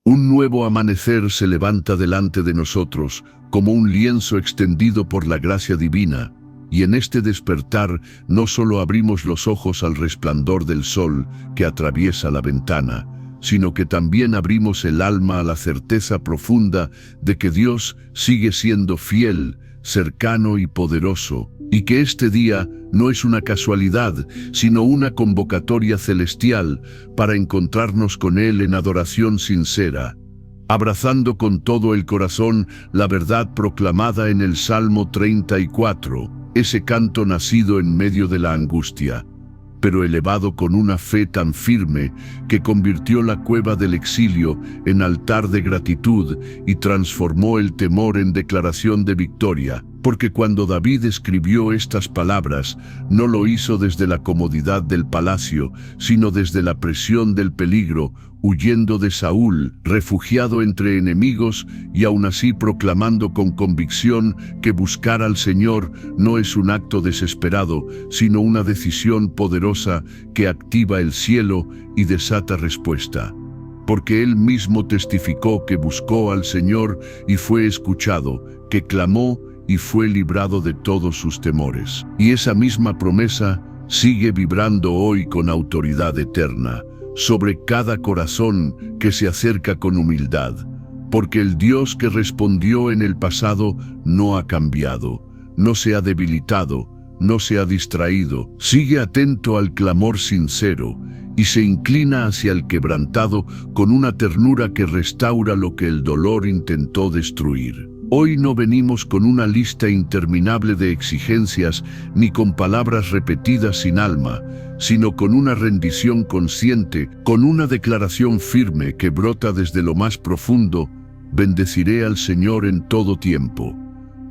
Un nuevo amanecer se levanta delante de nosotros como un lienzo extendido por la gracia divina, y en este despertar no solo abrimos los ojos al resplandor del sol que atraviesa la ventana, sino que también abrimos el alma a la certeza profunda de que Dios sigue siendo fiel, cercano y poderoso, y que este día no es una casualidad, sino una convocatoria celestial para encontrarnos con Él en adoración sincera, abrazando con todo el corazón la verdad proclamada en el Salmo 34, ese canto nacido en medio de la angustia, pero elevado con una fe tan firme que convirtió la cueva del exilio en altar de gratitud y transformó el temor en declaración de victoria. Porque cuando David escribió estas palabras, no lo hizo desde la comodidad del palacio, sino desde la presión del peligro, huyendo de Saúl, refugiado entre enemigos y aún así proclamando con convicción que buscar al Señor no es un acto desesperado, sino una decisión poderosa que activa el cielo y desata respuesta. Porque él mismo testificó que buscó al Señor y fue escuchado, que clamó y fue librado de todos sus temores. Y esa misma promesa sigue vibrando hoy con autoridad eterna sobre cada corazón que se acerca con humildad, porque el Dios que respondió en el pasado no ha cambiado, no se ha debilitado, no se ha distraído, sigue atento al clamor sincero y se inclina hacia el quebrantado con una ternura que restaura lo que el dolor intentó destruir. Hoy no venimos con una lista interminable de exigencias ni con palabras repetidas sin alma, sino con una rendición consciente, con una declaración firme que brota desde lo más profundo: bendeciré al Señor en todo tiempo.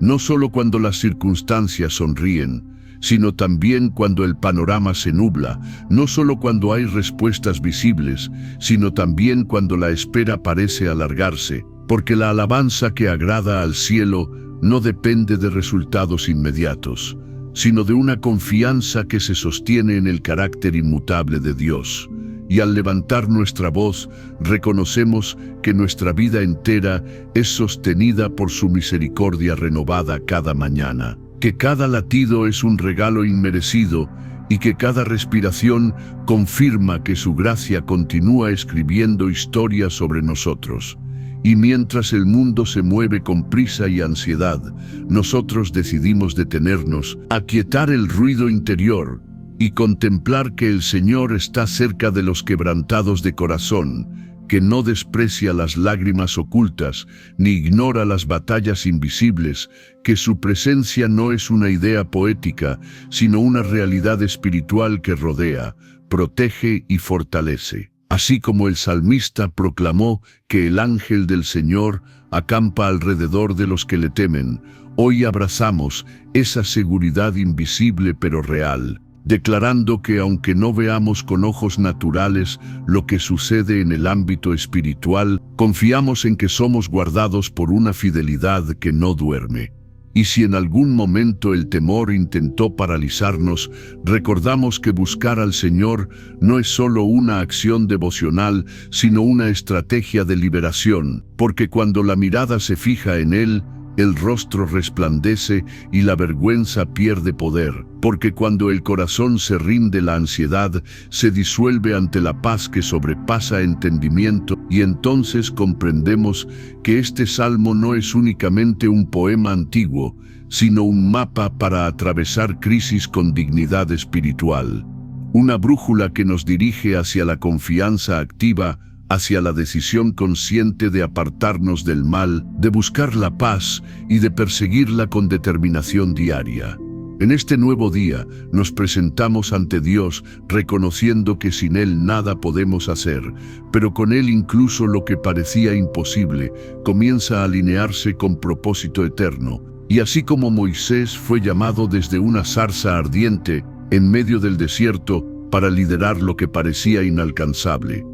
No solo cuando las circunstancias sonríen, sino también cuando el panorama se nubla, no solo cuando hay respuestas visibles, sino también cuando la espera parece alargarse. Porque la alabanza que agrada al cielo no depende de resultados inmediatos, sino de una confianza que se sostiene en el carácter inmutable de Dios. Y al levantar nuestra voz, reconocemos que nuestra vida entera es sostenida por su misericordia renovada cada mañana, que cada latido es un regalo inmerecido y que cada respiración confirma que su gracia continúa escribiendo historia sobre nosotros. Y mientras el mundo se mueve con prisa y ansiedad, nosotros decidimos detenernos, aquietar el ruido interior y contemplar que el Señor está cerca de los quebrantados de corazón, que no desprecia las lágrimas ocultas ni ignora las batallas invisibles, que su presencia no es una idea poética, sino una realidad espiritual que rodea, protege y fortalece. Así como el salmista proclamó que el ángel del Señor acampa alrededor de los que le temen, hoy abrazamos esa seguridad invisible pero real, declarando que aunque no veamos con ojos naturales lo que sucede en el ámbito espiritual, confiamos en que somos guardados por una fidelidad que no duerme. Y si en algún momento el temor intentó paralizarnos, recordamos que buscar al Señor no es solo una acción devocional, sino una estrategia de liberación, porque cuando la mirada se fija en Él, el rostro resplandece y la vergüenza pierde poder, porque cuando el corazón se rinde, la ansiedad se disuelve ante la paz que sobrepasa entendimiento, y entonces comprendemos que este salmo no es únicamente un poema antiguo, sino un mapa para atravesar crisis con dignidad espiritual, una brújula que nos dirige hacia la confianza activa, hacia la decisión consciente de apartarnos del mal, de buscar la paz y de perseguirla con determinación diaria. En este nuevo día nos presentamos ante Dios reconociendo que sin Él nada podemos hacer, pero con Él incluso lo que parecía imposible comienza a alinearse con propósito eterno. Y así como Moisés fue llamado desde una zarza ardiente en medio del desierto para liderar lo que parecía inalcanzable,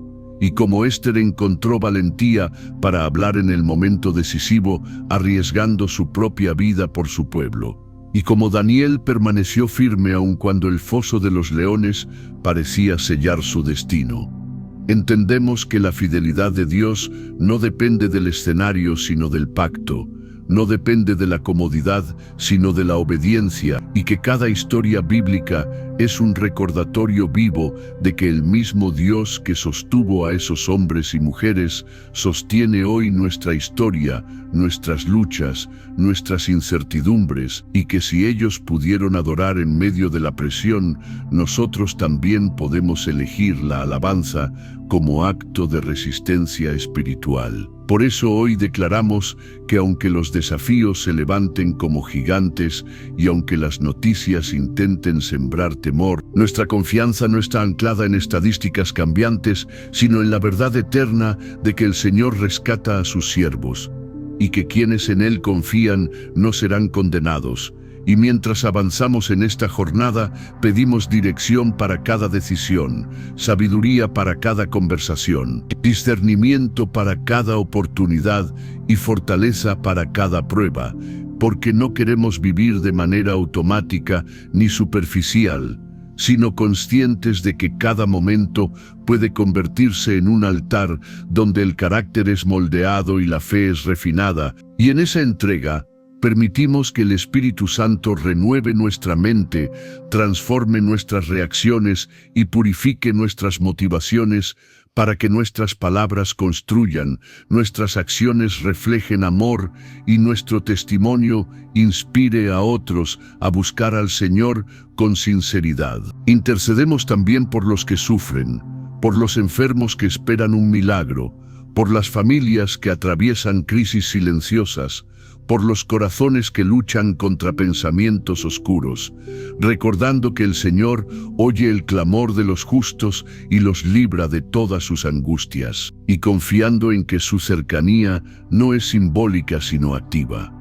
y como Esther encontró valentía para hablar en el momento decisivo, arriesgando su propia vida por su pueblo, y como Daniel permaneció firme aun cuando el foso de los leones parecía sellar su destino. Entendemos que la fidelidad de Dios no depende del escenario, sino del pacto. No depende de la comodidad, sino de la obediencia, y que cada historia bíblica es un recordatorio vivo de que el mismo Dios que sostuvo a esos hombres y mujeres sostiene hoy nuestra historia, nuestras luchas, nuestras incertidumbres, y que si ellos pudieron adorar en medio de la presión, nosotros también podemos elegir la alabanza como acto de resistencia espiritual. Por eso hoy declaramos que aunque los desafíos se levanten como gigantes y aunque las noticias intenten sembrar temor, nuestra confianza no está anclada en estadísticas cambiantes, sino en la verdad eterna de que el Señor rescata a sus siervos, y que quienes en Él confían no serán condenados. Y mientras avanzamos en esta jornada, pedimos dirección para cada decisión, sabiduría para cada conversación, discernimiento para cada oportunidad y fortaleza para cada prueba, porque no queremos vivir de manera automática ni superficial, sino conscientes de que cada momento puede convertirse en un altar donde el carácter es moldeado y la fe es refinada, y en esa entrega, permitimos que el Espíritu Santo renueve nuestra mente, transforme nuestras reacciones y purifique nuestras motivaciones para que nuestras palabras construyan, nuestras acciones reflejen amor y nuestro testimonio inspire a otros a buscar al Señor con sinceridad. Intercedemos también por los que sufren, por los enfermos que esperan un milagro, por las familias que atraviesan crisis silenciosas, por los corazones que luchan contra pensamientos oscuros, recordando que el Señor oye el clamor de los justos y los libra de todas sus angustias, y confiando en que su cercanía no es simbólica sino activa,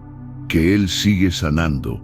que Él sigue sanando,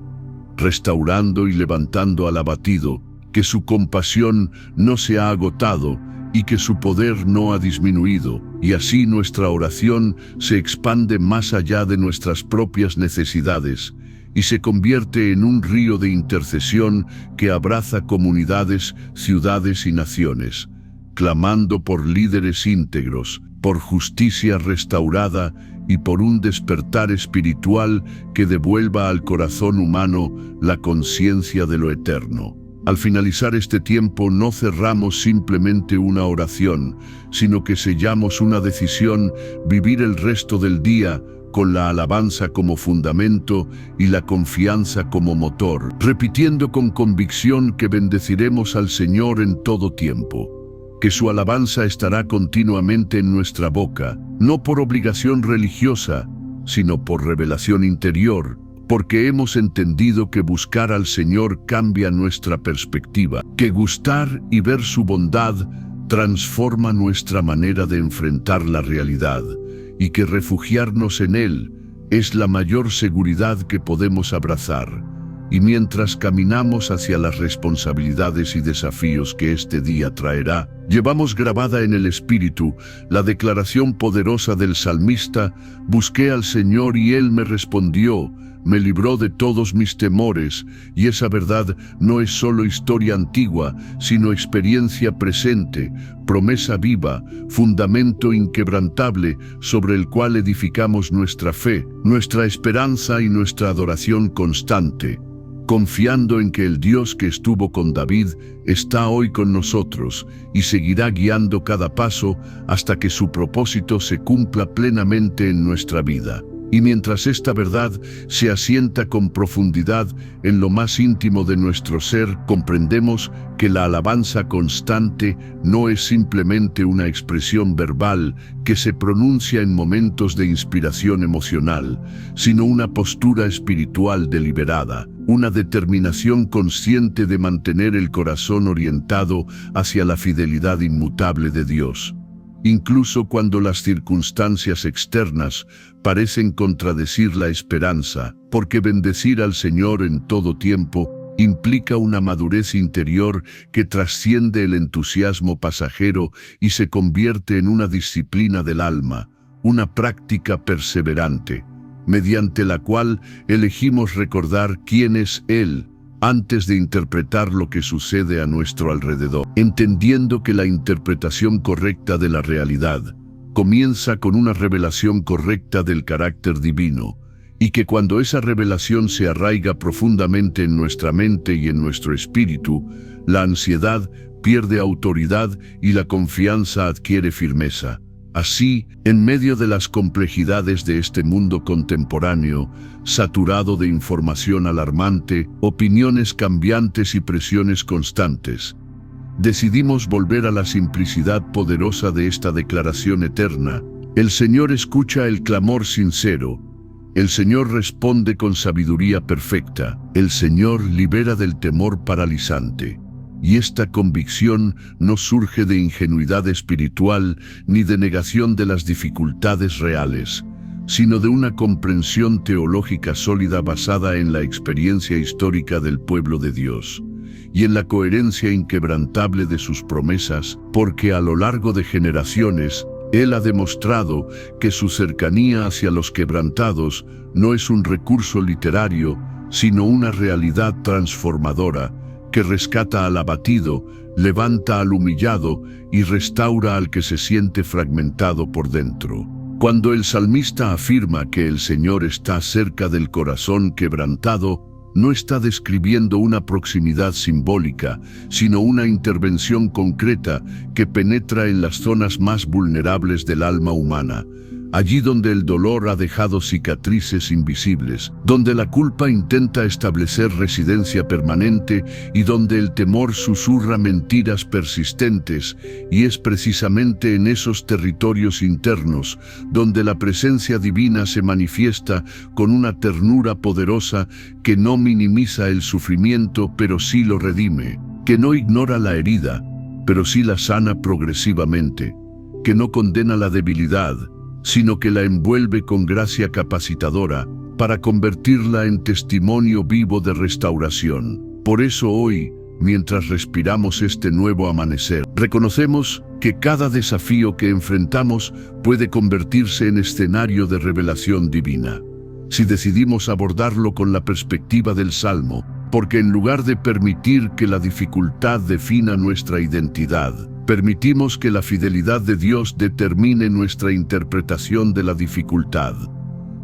restaurando y levantando al abatido, que su compasión no se ha agotado y que su poder no ha disminuido, y así nuestra oración se expande más allá de nuestras propias necesidades y se convierte en un río de intercesión que abraza comunidades, ciudades y naciones, clamando por líderes íntegros, por justicia restaurada y por un despertar espiritual que devuelva al corazón humano la conciencia de lo eterno. Al finalizar este tiempo no cerramos simplemente una oración, sino que sellamos una decisión, vivir el resto del día con la alabanza como fundamento y la confianza como motor, repitiendo con convicción que bendeciremos al Señor en todo tiempo, que su alabanza estará continuamente en nuestra boca, no por obligación religiosa, sino por revelación interior, porque hemos entendido que buscar al Señor cambia nuestra perspectiva, que gustar y ver su bondad transforma nuestra manera de enfrentar la realidad, y que refugiarnos en Él es la mayor seguridad que podemos abrazar. Y mientras caminamos hacia las responsabilidades y desafíos que este día traerá, llevamos grabada en el espíritu la declaración poderosa del salmista: «Busqué al Señor y Él me respondió, me libró de todos mis temores», y esa verdad no es solo historia antigua, sino experiencia presente, promesa viva, fundamento inquebrantable sobre el cual edificamos nuestra fe, nuestra esperanza y nuestra adoración constante, confiando en que el Dios que estuvo con David está hoy con nosotros y seguirá guiando cada paso hasta que su propósito se cumpla plenamente en nuestra vida. Y mientras esta verdad se asienta con profundidad en lo más íntimo de nuestro ser, comprendemos que la alabanza constante no es simplemente una expresión verbal que se pronuncia en momentos de inspiración emocional, sino una postura espiritual deliberada, una determinación consciente de mantener el corazón orientado hacia la fidelidad inmutable de Dios. Incluso cuando las circunstancias externas parecen contradecir la esperanza, porque bendecir al Señor en todo tiempo implica una madurez interior que trasciende el entusiasmo pasajero y se convierte en una disciplina del alma, una práctica perseverante, mediante la cual elegimos recordar quién es Él, antes de interpretar lo que sucede a nuestro alrededor, entendiendo que la interpretación correcta de la realidad comienza con una revelación correcta del carácter divino, y que cuando esa revelación se arraiga profundamente en nuestra mente y en nuestro espíritu, la ansiedad pierde autoridad y la confianza adquiere firmeza. Así, en medio de las complejidades de este mundo contemporáneo, saturado de información alarmante, opiniones cambiantes y presiones constantes, decidimos volver a la simplicidad poderosa de esta declaración eterna. El Señor escucha el clamor sincero. El Señor responde con sabiduría perfecta. El Señor libera del temor paralizante. Y esta convicción no surge de ingenuidad espiritual ni de negación de las dificultades reales, sino de una comprensión teológica sólida basada en la experiencia histórica del pueblo de Dios y en la coherencia inquebrantable de sus promesas, porque a lo largo de generaciones, Él ha demostrado que su cercanía hacia los quebrantados no es un recurso literario, sino una realidad transformadora, que rescata al abatido, levanta al humillado y restaura al que se siente fragmentado por dentro. Cuando el salmista afirma que el Señor está cerca del corazón quebrantado, no está describiendo una proximidad simbólica, sino una intervención concreta que penetra en las zonas más vulnerables del alma humana, allí donde el dolor ha dejado cicatrices invisibles, donde la culpa intenta establecer residencia permanente y donde el temor susurra mentiras persistentes, y es precisamente en esos territorios internos donde la presencia divina se manifiesta con una ternura poderosa que no minimiza el sufrimiento pero sí lo redime, que no ignora la herida, pero sí la sana progresivamente, que no condena la debilidad, sino que la envuelve con gracia capacitadora para convertirla en testimonio vivo de restauración. Por eso hoy, mientras respiramos este nuevo amanecer, reconocemos que cada desafío que enfrentamos puede convertirse en escenario de revelación divina, si decidimos abordarlo con la perspectiva del Salmo, porque en lugar de permitir que la dificultad defina nuestra identidad, permitimos que la fidelidad de Dios determine nuestra interpretación de la dificultad.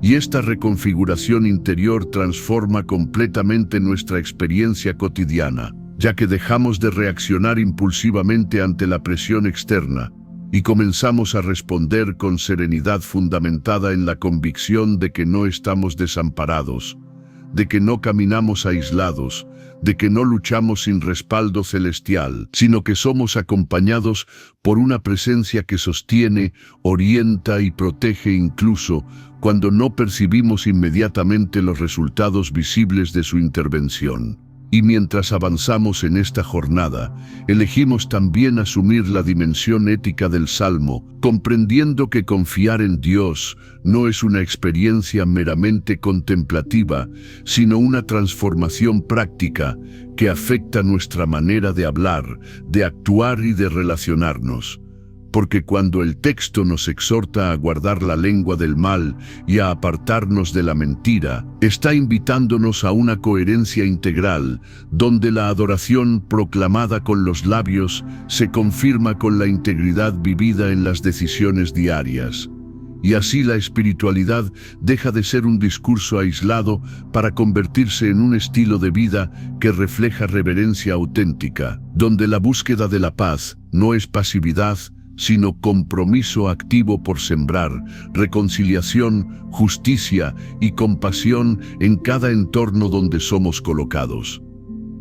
Y esta reconfiguración interior transforma completamente nuestra experiencia cotidiana, ya que dejamos de reaccionar impulsivamente ante la presión externa y comenzamos a responder con serenidad fundamentada en la convicción de que no estamos desamparados, de que no caminamos aislados, de que no luchamos sin respaldo celestial, sino que somos acompañados por una presencia que sostiene, orienta y protege incluso cuando no percibimos inmediatamente los resultados visibles de su intervención. Y mientras avanzamos en esta jornada, elegimos también asumir la dimensión ética del Salmo, comprendiendo que confiar en Dios no es una experiencia meramente contemplativa, sino una transformación práctica que afecta nuestra manera de hablar, de actuar y de relacionarnos. Porque cuando el texto nos exhorta a guardar la lengua del mal y a apartarnos de la mentira, está invitándonos a una coherencia integral, donde la adoración proclamada con los labios se confirma con la integridad vivida en las decisiones diarias. Y así la espiritualidad deja de ser un discurso aislado para convertirse en un estilo de vida que refleja reverencia auténtica, donde la búsqueda de la paz no es pasividad, sino compromiso activo por sembrar reconciliación, justicia y compasión en cada entorno donde somos colocados.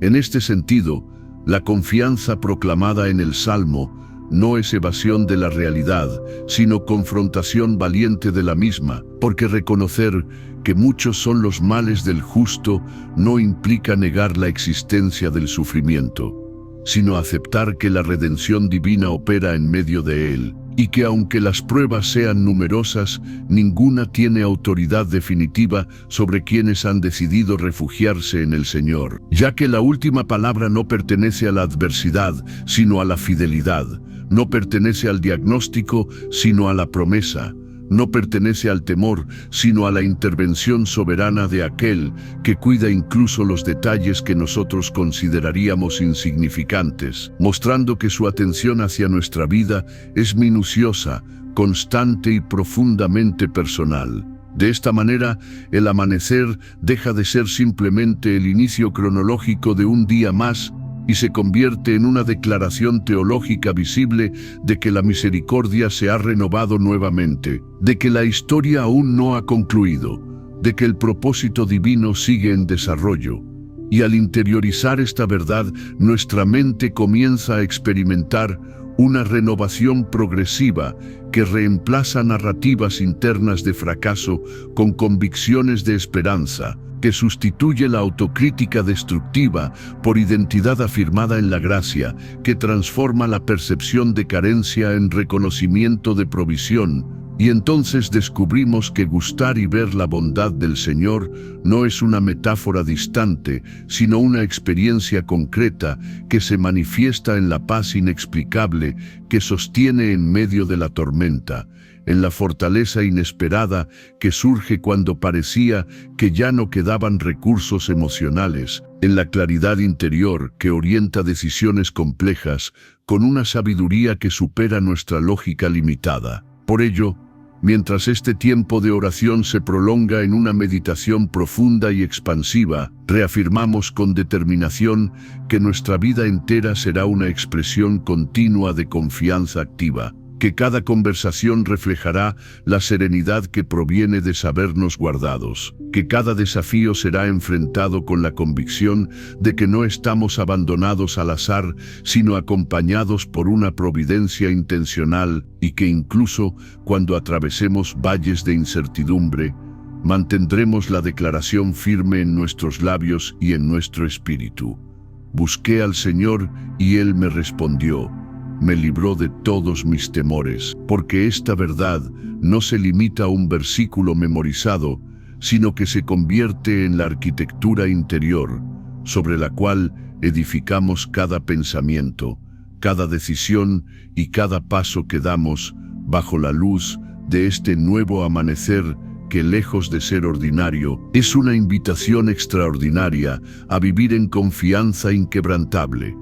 En este sentido, la confianza proclamada en el Salmo no es evasión de la realidad, sino confrontación valiente de la misma, porque reconocer que muchos son los males del justo no implica negar la existencia del sufrimiento, sino aceptar que la redención divina opera en medio de él, y que aunque las pruebas sean numerosas, ninguna tiene autoridad definitiva sobre quienes han decidido refugiarse en el Señor, ya que la última palabra no pertenece a la adversidad, sino a la fidelidad, no pertenece al diagnóstico, sino a la promesa, no pertenece al temor, sino a la intervención soberana de aquel que cuida incluso los detalles que nosotros consideraríamos insignificantes, mostrando que su atención hacia nuestra vida es minuciosa, constante y profundamente personal. De esta manera, el amanecer deja de ser simplemente el inicio cronológico de un día más y se convierte en una declaración teológica visible de que la misericordia se ha renovado nuevamente, de que la historia aún no ha concluido, de que el propósito divino sigue en desarrollo. Y al interiorizar esta verdad, nuestra mente comienza a experimentar una renovación progresiva que reemplaza narrativas internas de fracaso con convicciones de esperanza, que sustituye la autocrítica destructiva por identidad afirmada en la gracia, que transforma la percepción de carencia en reconocimiento de provisión. Y entonces descubrimos que gustar y ver la bondad del Señor no es una metáfora distante, sino una experiencia concreta que se manifiesta en la paz inexplicable que sostiene en medio de la tormenta, en la fortaleza inesperada que surge cuando parecía que ya no quedaban recursos emocionales, en la claridad interior que orienta decisiones complejas con una sabiduría que supera nuestra lógica limitada. Por ello, mientras este tiempo de oración se prolonga en una meditación profunda y expansiva, reafirmamos con determinación que nuestra vida entera será una expresión continua de confianza activa, que cada conversación reflejará la serenidad que proviene de sabernos guardados, que cada desafío será enfrentado con la convicción de que no estamos abandonados al azar, sino acompañados por una providencia intencional, y que incluso cuando atravesemos valles de incertidumbre, mantendremos la declaración firme en nuestros labios y en nuestro espíritu. Busqué al Señor y Él me respondió. Me libró de todos mis temores, porque esta verdad no se limita a un versículo memorizado, sino que se convierte en la arquitectura interior, sobre la cual edificamos cada pensamiento, cada decisión y cada paso que damos bajo la luz de este nuevo amanecer que, lejos de ser ordinario, es una invitación extraordinaria a vivir en confianza inquebrantable.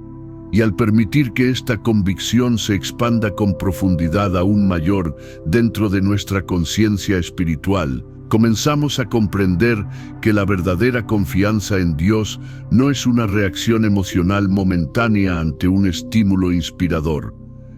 Y al permitir que esta convicción se expanda con profundidad aún mayor dentro de nuestra conciencia espiritual, comenzamos a comprender que la verdadera confianza en Dios no es una reacción emocional momentánea ante un estímulo inspirador,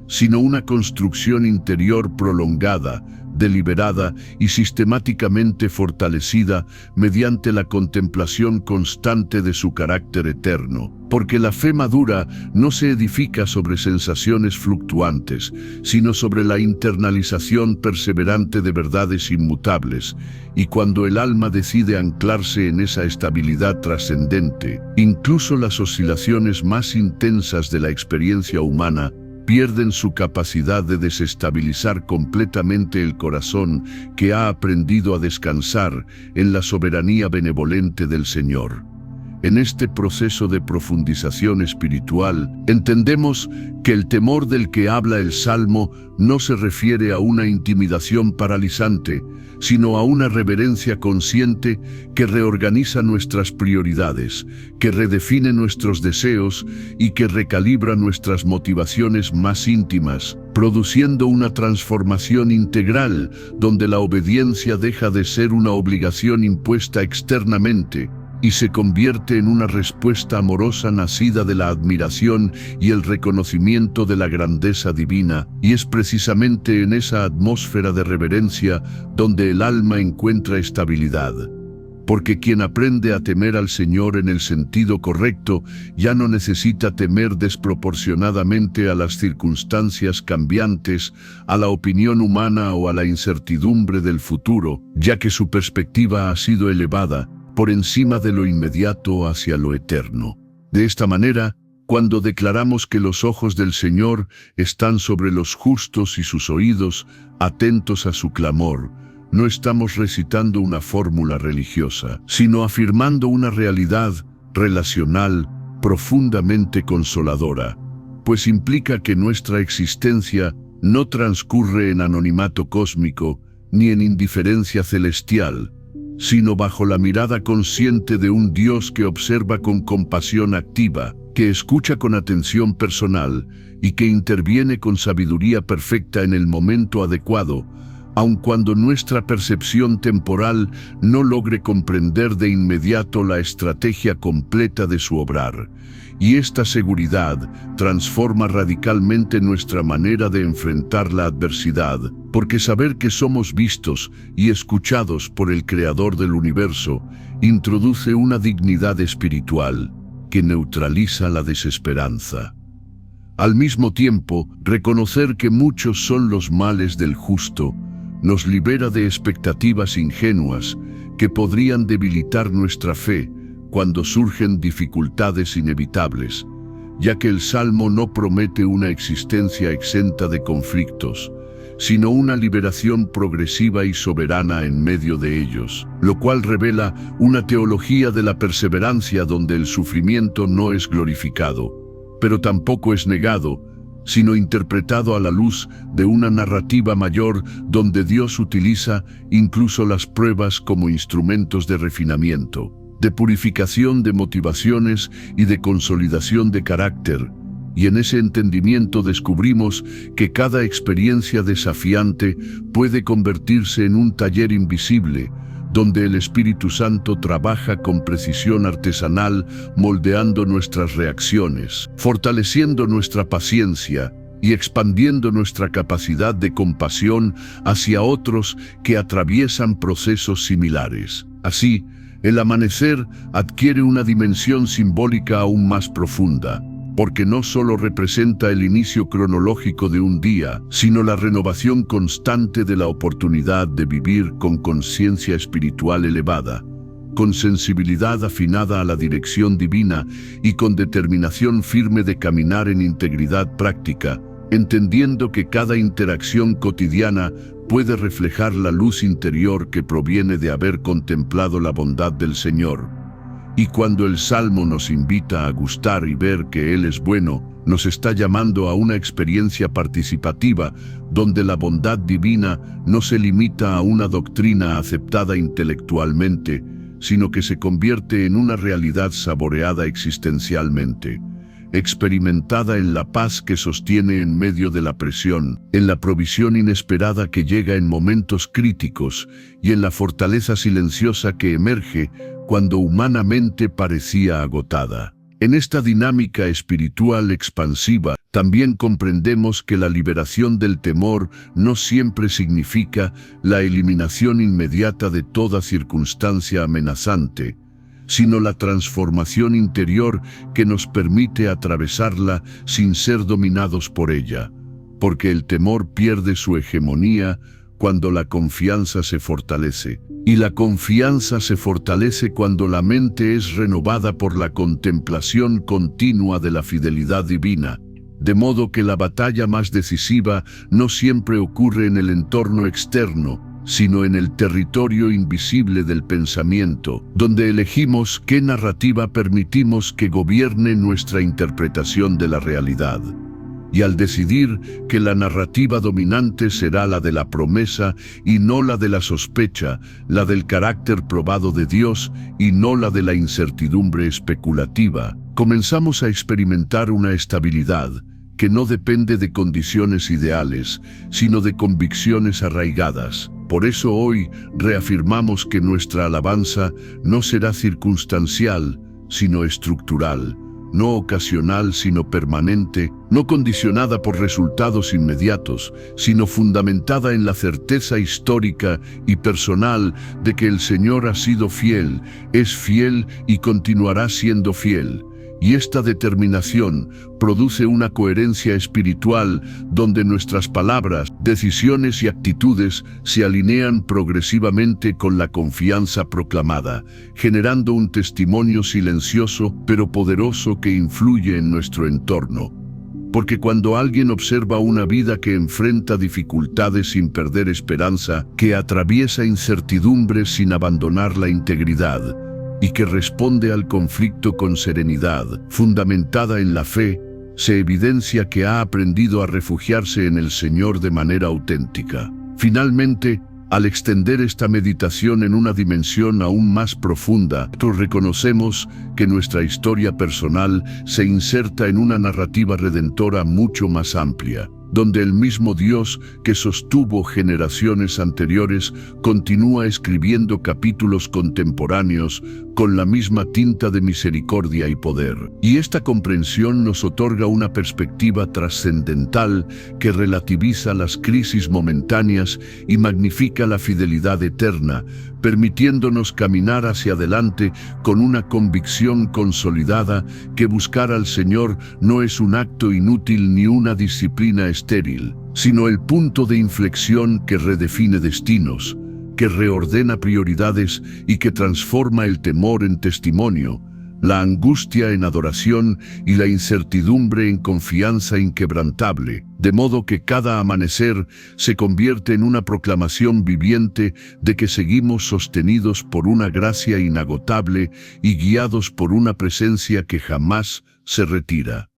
sino una construcción interior prolongada, deliberada y sistemáticamente fortalecida mediante la contemplación constante de su carácter eterno. Porque la fe madura no se edifica sobre sensaciones fluctuantes, sino sobre la internalización perseverante de verdades inmutables, y cuando el alma decide anclarse en esa estabilidad trascendente, incluso las oscilaciones más intensas de la experiencia humana pierden su capacidad de desestabilizar completamente el corazón que ha aprendido a descansar en la soberanía benevolente del Señor. En este proceso de profundización espiritual, entendemos que el temor del que habla el Salmo no se refiere a una intimidación paralizante, sino a una reverencia consciente que reorganiza nuestras prioridades, que redefine nuestros deseos y que recalibra nuestras motivaciones más íntimas, produciendo una transformación integral donde la obediencia deja de ser una obligación impuesta externamente y se convierte en una respuesta amorosa nacida de la admiración y el reconocimiento de la grandeza divina, y es precisamente en esa atmósfera de reverencia donde el alma encuentra estabilidad. Porque quien aprende a temer al Señor en el sentido correcto ya no necesita temer desproporcionadamente a las circunstancias cambiantes, a la opinión humana o a la incertidumbre del futuro, ya que su perspectiva ha sido elevada por encima de lo inmediato hacia lo eterno. De esta manera, cuando declaramos que los ojos del Señor están sobre los justos y sus oídos atentos a su clamor, no estamos recitando una fórmula religiosa, sino afirmando una realidad relacional profundamente consoladora, pues implica que nuestra existencia no transcurre en anonimato cósmico, ni en indiferencia celestial, sino bajo la mirada consciente de un Dios que observa con compasión activa, que escucha con atención personal y que interviene con sabiduría perfecta en el momento adecuado, aun cuando nuestra percepción temporal no logre comprender de inmediato la estrategia completa de su obrar. Y esta seguridad transforma radicalmente nuestra manera de enfrentar la adversidad, porque saber que somos vistos y escuchados por el Creador del universo introduce una dignidad espiritual que neutraliza la desesperanza. Al mismo tiempo, reconocer que muchos son los males del justo nos libera de expectativas ingenuas que podrían debilitar nuestra fe cuando surgen dificultades inevitables, ya que el Salmo no promete una existencia exenta de conflictos, sino una liberación progresiva y soberana en medio de ellos, lo cual revela una teología de la perseverancia donde el sufrimiento no es glorificado, pero tampoco es negado, sino interpretado a la luz de una narrativa mayor donde Dios utiliza incluso las pruebas como instrumentos de refinamiento, de purificación de motivaciones y de consolidación de carácter. Y en ese entendimiento descubrimos que cada experiencia desafiante puede convertirse en un taller invisible, donde el Espíritu Santo trabaja con precisión artesanal, moldeando nuestras reacciones, fortaleciendo nuestra paciencia y expandiendo nuestra capacidad de compasión hacia otros que atraviesan procesos similares. Así, el amanecer adquiere una dimensión simbólica aún más profunda, porque no solo representa el inicio cronológico de un día, sino la renovación constante de la oportunidad de vivir con conciencia espiritual elevada, con sensibilidad afinada a la dirección divina y con determinación firme de caminar en integridad práctica, entendiendo que cada interacción cotidiana puede reflejar la luz interior que proviene de haber contemplado la bondad del Señor. Y cuando el Salmo nos invita a gustar y ver que Él es bueno, nos está llamando a una experiencia participativa donde la bondad divina no se limita a una doctrina aceptada intelectualmente, sino que se convierte en una realidad saboreada existencialmente, experimentada en la paz que sostiene en medio de la presión, en la provisión inesperada que llega en momentos críticos y en la fortaleza silenciosa que emerge cuando humanamente parecía agotada. En esta dinámica espiritual expansiva, también comprendemos que la liberación del temor no siempre significa la eliminación inmediata de toda circunstancia amenazante, sino la transformación interior que nos permite atravesarla sin ser dominados por ella, porque el temor pierde su hegemonía cuando la confianza se fortalece. Y la confianza se fortalece cuando la mente es renovada por la contemplación continua de la fidelidad divina, de modo que la batalla más decisiva no siempre ocurre en el entorno externo, sino en el territorio invisible del pensamiento, donde elegimos qué narrativa permitimos que gobierne nuestra interpretación de la realidad. Y al decidir que la narrativa dominante será la de la promesa y no la de la sospecha, la del carácter probado de Dios y no la de la incertidumbre especulativa, comenzamos a experimentar una estabilidad que no depende de condiciones ideales, sino de convicciones arraigadas. Por eso hoy reafirmamos que nuestra alabanza no será circunstancial, sino estructural, no ocasional sino permanente, no condicionada por resultados inmediatos, sino fundamentada en la certeza histórica y personal de que el Señor ha sido fiel, es fiel y continuará siendo fiel. Y esta determinación produce una coherencia espiritual donde nuestras palabras, decisiones y actitudes se alinean progresivamente con la confianza proclamada, generando un testimonio silencioso pero poderoso que influye en nuestro entorno. Porque cuando alguien observa una vida que enfrenta dificultades sin perder esperanza, que atraviesa incertidumbres sin abandonar la integridad, y que responde al conflicto con serenidad, fundamentada en la fe, se evidencia que ha aprendido a refugiarse en el Señor de manera auténtica. Finalmente, Al extender esta meditación en una dimensión aún más profunda, reconocemos que nuestra historia personal se inserta en una narrativa redentora mucho más amplia, donde el mismo Dios que sostuvo generaciones anteriores continúa escribiendo capítulos contemporáneos con la misma tinta de misericordia y poder. Y esta comprensión nos otorga una perspectiva trascendental que relativiza las crisis momentáneas y magnifica la fidelidad eterna, permitiéndonos caminar hacia adelante con una convicción consolidada que buscar al Señor no es un acto inútil ni una disciplina estéril, sino el punto de inflexión que redefine destinos, que reordena prioridades y que transforma el temor en testimonio, la angustia en adoración y la incertidumbre en confianza inquebrantable, de modo que cada amanecer se convierte en una proclamación viviente de que seguimos sostenidos por una gracia inagotable y guiados por una presencia que jamás se retira.